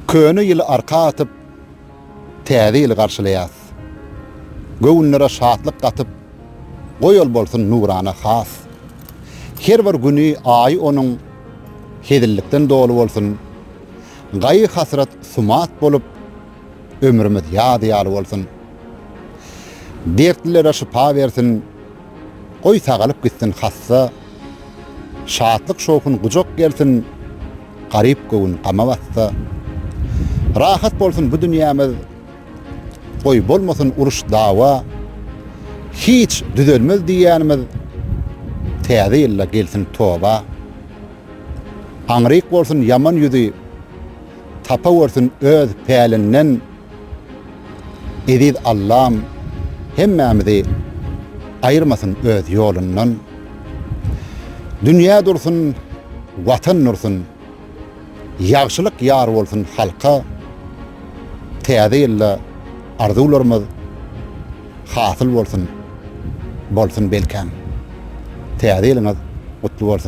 Köni ýyl arka atyp, täze ýyl garşylaýas. Göwnlere şatlyk gatyp, goýol bolsun nurana has. Her bir güni aý onuň hedillikden dolu bolsun. Gaý hasrat sumat bolup, ömrümüz ýady bolsun. Dertlilere şifa bersin, goý sagalyp gitsin hassa. Şatlyk şokun gujak gelsin, garyp göwün gama bassa. Rahat bolsun bu dünýämiz, goý bolmasyn uruş dawa. Hiç düzelmez diýänimiz, täze ýylla gelsin toba. Aňryk bolsun yaman ýüzi, tapa bolsun öz pälinden. Ediz Allah'ım hemmämizi ayırmasın öz ýolundan. Dünýä dursun, watan dursun, ýagşylyk ýar bolsun halka. Täze ýylla arzularymyz hasyl bolsun belkem. Täze ýylyňyz gutly bolsun.